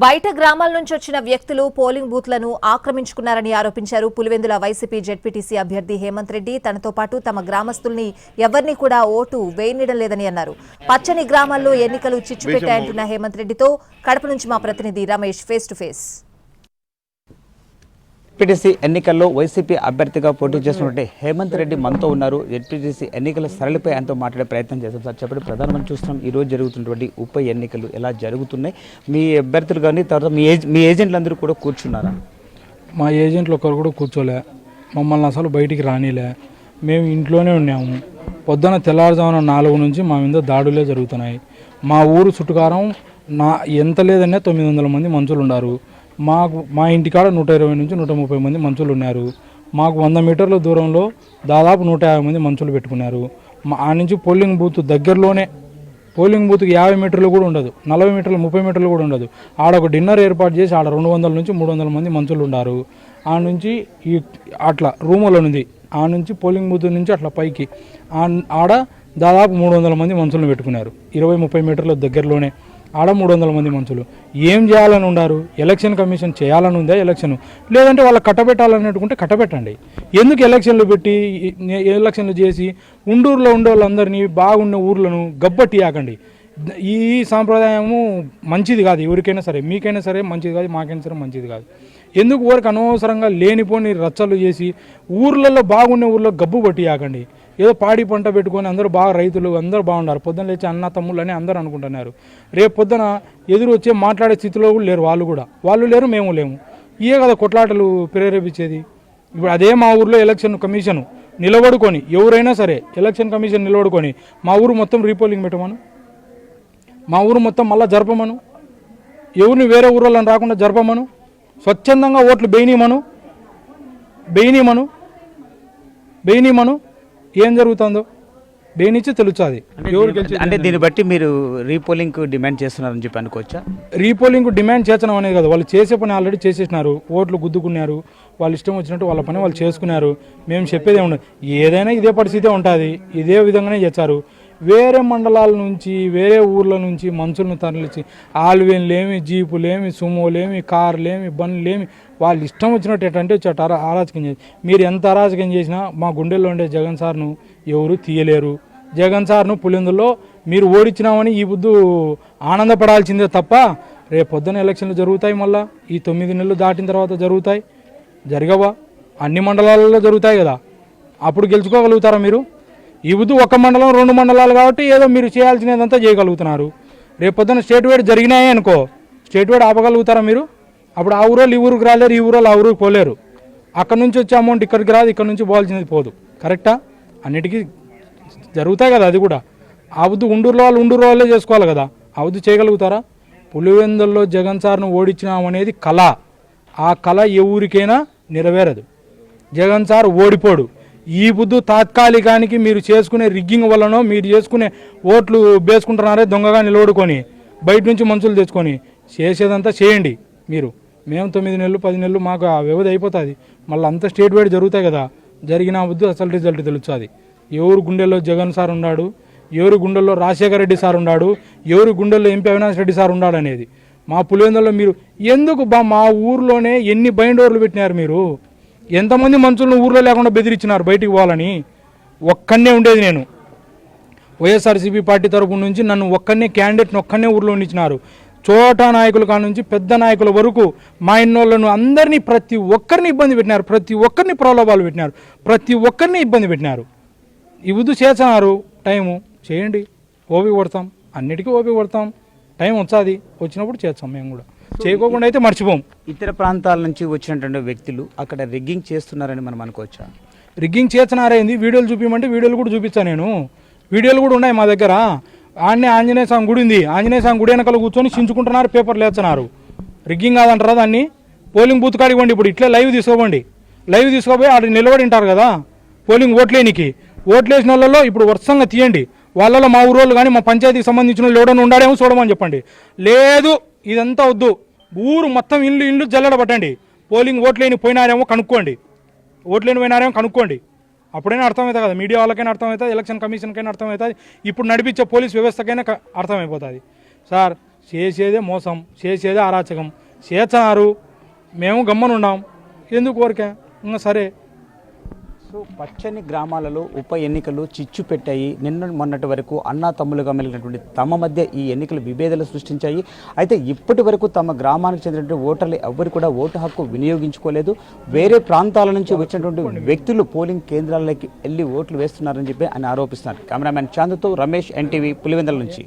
బయట గ్రామాల నుంచి వచ్చిన వ్యక్తులు పోలింగ్ బూత్లను ఆక్రమించుకున్నారని ఆరోపించారు పులివెందుల వైసీపీ జెడ్పీటీసీ అభ్యర్థి హేమంత్ రెడ్డి. తనతో పాటు తమ గ్రామస్తుల్ని ఎవరిని కూడా ఓటు వేయనీయడం లేదని అన్నారు. పచ్చని గ్రామాల్లో ఎన్నికలు చిచ్చుపెట్టాయంటున్న హేమంత్ రెడ్డితో కడప నుంచి మా ప్రతినిధి Ramesh face to face. ZPTC ఎన్నికల్లో వైసీపీ అభ్యర్థిగా పోటీ చేస్తున్నట్టు హేమంత్ రెడ్డి మనతో ఉన్నారు. జెడ్పీటీసీ ఎన్నికల సరళిపై ఆయనతో మాట్లాడే ప్రయత్నం చేస్తాం. సార్ చెప్పండి, ప్రధానమంత్రి చూస్తున్నాం ఈరోజు జరుగుతున్నటువంటి ఉప ఎన్నికలు ఎలా జరుగుతున్నాయి? మీ అభ్యర్థులు కానీ తర్వాత మీ ఏజెంట్లు అందరూ కూడా కూర్చున్నారా? మా ఏజెంట్లు ఒకరు కూడా కూర్చోలే, మమ్మల్ని అసలు బయటికి రానిలే. మేము ఇంట్లోనే ఉన్నాము. పొద్దున తెల్లారుజామున 4 నుంచి మా మీద దాడులే జరుగుతున్నాయి. మా ఊరు చుట్టుకారం ఎంత లేదన్నా 900 మంది మనుషులు ఉన్నారు. మా ఇంటికాడ 120 నుంచి 130 మంది మనుషులు ఉన్నారు. మాకు 100 మీటర్ల దూరంలో దాదాపు 150 మంది మనుషులు పెట్టుకున్నారు. ఆ నుంచి పోలింగ్ బూత్ దగ్గరలోనే, పోలింగ్ బూత్కి 50 మీటర్లు కూడా ఉండదు, 40 మీటర్లు 30 మీటర్లు కూడా ఉండదు. ఆడ ఒక డిన్నర్ ఏర్పాటు చేసి ఆడ 200 నుంచి 300 మంది మనుషులు ఉన్నారు. ఆ నుంచి అట్లా రూములో ఉంది, ఆ నుంచి పోలింగ్ బూత్ నుంచి అట్లా పైకి ఆడ దాదాపు 300 మంది మనుషులను పెట్టుకున్నారు. 20-30 మీటర్ల దగ్గరలోనే ఆడ 300 మంది మనుషులు. ఏం చేయాలని ఉన్నారు? ఎలక్షన్ కమిషన్ చేయాలని ఉందా ఎలక్షన్? లేదంటే వాళ్ళకి కట్టబెట్టాలన్నట్టుకుంటే కట్టబెట్టండి. ఎందుకు ఎలక్షన్లు పెట్టి ఎలక్షన్లు చేసి ఉండూరులో ఉండే వాళ్ళందరినీ బాగున్న ఊర్లను గబ్బట్టియాకండి. ఈ సాంప్రదాయము మంచిది కాదు. ఎవరికైనా సరే, మీకైనా సరే మంచిది కాదు, మాకైనా సరే మంచిది కాదు. ఎందుకు ఊరికి అనవసరంగా లేనిపోని రచ్చలు చేసి ఊర్లలో బాగున్న ఊర్లో గబ్బు పట్టియాకండి. ఏదో పాడి పంట పెట్టుకొని అందరూ బాగా రైతులు అందరూ బాగున్నారు, పొద్దున లేచి అన్న తమ్ముళ్ళు అని అందరూ అనుకుంటున్నారు. రేపు పొద్దున ఎదురు వచ్చే మాట్లాడే స్థితిలో కూడా లేరు. వాళ్ళు లేరు, మేము లేము. ఇవే కదా కొట్లాటలు ప్రేరేపించేది. ఇప్పుడు అదే మా ఊర్లో ఎలక్షన్ కమిషన్ నిలబడుకొని, ఎవరైనా సరే ఎలక్షన్ కమిషన్ నిలబడుకొని మా ఊరు మొత్తం రీపోలింగ్ పెట్టమను, మా ఊరు మొత్తం మళ్ళీ జరపమను, ఎవరిని వేరే ఊర్లను రాకుండా జరపమను, స్వచ్ఛందంగా ఓట్లు బెయినీమను. ఏం జరుగుతుందో బెయినిచ్చి తెలుస్తుంది. అంటే దీన్ని బట్టి మీరు రీపోలింగ్ డిమాండ్ చేస్తున్నారని చెప్పి అనుకోవచ్చా? రీపోలింగ్ డిమాండ్ చేర్చడం అనేది కదా, వాళ్ళు చేసే పని ఆల్రెడీ చేసేసినారు. ఓట్లు గుద్దుకున్నారు, వాళ్ళు ఇష్టం వచ్చినట్టు వాళ్ళ పని వాళ్ళు చేసుకున్నారు. మేము చెప్పేదే ఉండదు, ఏదైనా ఇదే పరిస్థితే ఉంటుంది, ఇదే విధంగానే చేస్తారు. వేరే మండలాల నుంచి వేరే ఊర్ల నుంచి మనుషులను తరలించి ఆల్వేన్లేమి, జీపులేమి, సుమోలేమి, కార్లేమి, బండ్లేమి వాళ్ళు ఇష్టం వచ్చినట్టు ఏంటంటే అరాచకం చేసి, మీరు ఎంత అరాచకం చేసినా మా గుండెల్లో ఉండే జగన్ సార్ను ఎవరు తీయలేరు. జగన్ సార్ను పులివెందుల్లో మీరు ఓడించినామని ఈ బుద్ధు ఆనందపడాల్సిందే తప్ప రేపు పొద్దున ఎలక్షన్లు జరుగుతాయి. మళ్ళీ ఈ 9 నెలలు దాటిన తర్వాత జరగవా? అన్ని మండలాలలో జరుగుతాయి కదా, అప్పుడు గెలుచుకోగలుగుతారా మీరు? ఈ బుద్ధు ఒక మండలం 2 మండలాలు కాబట్టి ఏదో మీరు చేయాల్సినదంతా చేయగలుగుతున్నారు. రేపు పొద్దున స్టేట్ వైడ్ జరిగినాయి అనుకో, స్టేట్ వైడ్ ఆపగలుగుతారా మీరు? అప్పుడు ఆ ఊరోళ్ళు ఈ ఊరికి రాలేరు, ఈ ఊరోళ్ళు ఆ ఊరికి పోలేరు. అక్కడ నుంచి వచ్చే అమౌంట్ ఇక్కడికి రాదు, ఇక్కడ నుంచి పోవాల్సినది పోదు. కరెక్టా? అన్నిటికీ జరుగుతాయి కదా. అది కూడా ఆ బుద్ధు ఉండూరు వాళ్ళే చేసుకోవాలి కదా. ఆ బుద్ధు చేయగలుగుతారా? పులివెందుల్లో జగన్ సార్ను ఓడించినామనేది కళ. ఆ కళ ఏ ఊరికైనా నెరవేరదు. జగన్ సార్ ఓడిపోడు. ఈ బుద్ధు తాత్కాలికానికి మీరు చేసుకునే రిగ్గింగ్ వల్లనో, మీరు చేసుకునే ఓట్లు వేసుకుంటున్నారే దొంగగా నిలబడుకొని బయట నుంచి మనుషులు తెచ్చుకొని చేసేదంతా చేయండి మీరు. మేము 9 నెలలు 10 నెలలు మాకు ఆ వ్యవధి అయిపోతుంది. మళ్ళీ అంతా స్టేట్ వైడ్ జరుగుతాయి కదా. జరిగిన బుద్ధి అసలు రిజల్ట్ తెలుస్తుంది. ఎవరు గుండెల్లో జగన్ సార్ ఉన్నాడు, ఎవరి గుండెల్లో రాజశేఖర రెడ్డి సార్ ఉన్నాడు, ఎవరి గుండెల్లో ఎంపీ అవినాష్ రెడ్డి సార్ ఉన్నాడు అనేది. మా పులివెందుల్లో మీరు ఎందుకు మా ఊర్లోనే ఎన్ని బైండోర్లు పెట్టినారు మీరు? ఎంతమంది మనుషులను ఊర్లో లేకుండా బెదిరించినారు బయటికి పోవాలని? ఒక్కనే ఉండేది నేను. వైఎస్ఆర్సీపీ పార్టీ తరపు నుంచి నన్ను క్యాండిడేట్ని ఒక్కనే ఊర్లో ఉండిచ్చినారు. చోటా నాయకుల కాడ నుంచి పెద్ద నాయకుల వరకు మా ఇన్నోళ్ళను అందరినీ ప్రతి ఒక్కరిని ఇబ్బంది పెట్టినారు, ప్రతి ఒక్కరిని ప్రలోభాలు పెట్టినారు, ప్రతి ఒక్కరిని ఇబ్బంది పెట్టినారు. ఈ బుద్ధి చేస్తున్నారు. టైము చేయండి, ఓపి కొడతాం, అన్నిటికీ ఓపి కొడతాం. టైం వచ్చినప్పుడు చేస్తాం. మేము కూడా చేయకోకుండా అయితే మర్చిపోం. ఇతర ప్రాంతాల నుంచి వచ్చినటువంటి వ్యక్తులు అక్కడ రిగ్గింగ్ చేస్తున్నారని మనం అనుకోవచ్చా? రిగ్గింగ్ చేస్తున్నారేంది? వీడియోలు చూపించమంటే వీడియోలు కూడా చూపించాను నేను. వీడియోలు కూడా ఉన్నాయి మా దగ్గర. ఆడనే ఆంజనేయ స్వామి గుడి ఉంది, ఆంజనేయ స్వామి గుడి వెనకాల కూర్చొని చించుకుంటున్నారు, పేపర్లు వేస్తున్నారు. రిగ్గింగ్ కాదంటారా దాన్ని? పోలింగ్ బూత్ కాడికి ఇవ్వండి. ఇప్పుడు ఇట్లే లైవ్ తీసుకోపోయి ఆడ నిలబడి ఉంటారు కదా పోలింగ్ ఓట్లేనికి. ఓట్లేసిన వాళ్ళలో ఇప్పుడు వర్షంగా తీయండి. వాళ్ళలో మా ఊరోళ్ళు కానీ మా పంచాయతీకి సంబంధించిన వాళ్ళు ఎవడన్నా ఉండాడేమో చూడమని చెప్పండి. లేదు, ఇదంతా వద్దు. ఊరు మొత్తం ఇల్లు జల్లడ పట్టండి. పోలింగ్ ఓట్లేని పోయినారేమో కనుక్కోండి, అప్పుడైనా అర్థమవుతుంది కదా. మీడియా వాళ్ళకైనా అర్థమవుతుంది, ఎలక్షన్ కమిషన్కైనా అర్థమవుతుంది, ఇప్పుడు నడిపించే పోలీస్ వ్యవస్థకైనా అర్థమైపోతుంది. సార్ చేసేదే మోసం, చేసేదే అరాచకం చేస్తున్నారు. మేము గమ్మనున్నాం, ఎందుకు కోరిక ఇంకా సరే. సో పచ్చని గ్రామాలలో ఉప ఎన్నికలు చిచ్చు పెట్టాయి. నిన్న మొన్నటి వరకు అన్నా తమ్ములుగా మెలిగినటువంటి తమ మధ్య ఈ ఎన్నికలు విభేదాలు సృష్టించాయి. అయితే ఇప్పటి వరకు తమ గ్రామానికి చెందినటువంటి ఓటర్లు ఎవరు కూడా ఓటు హక్కు వినియోగించుకోలేదు. వేరే ప్రాంతాల నుంచి వచ్చినటువంటి వ్యక్తులు పోలింగ్ కేంద్రాలకి వెళ్ళి ఓట్లు వేస్తున్నారని చెప్పి ఆయన ఆరోపిస్తున్నారు. కెమెరామ్యాన్ చాందుతో రమేష్, ఎన్టీవీ, పులివెందుల నుంచి.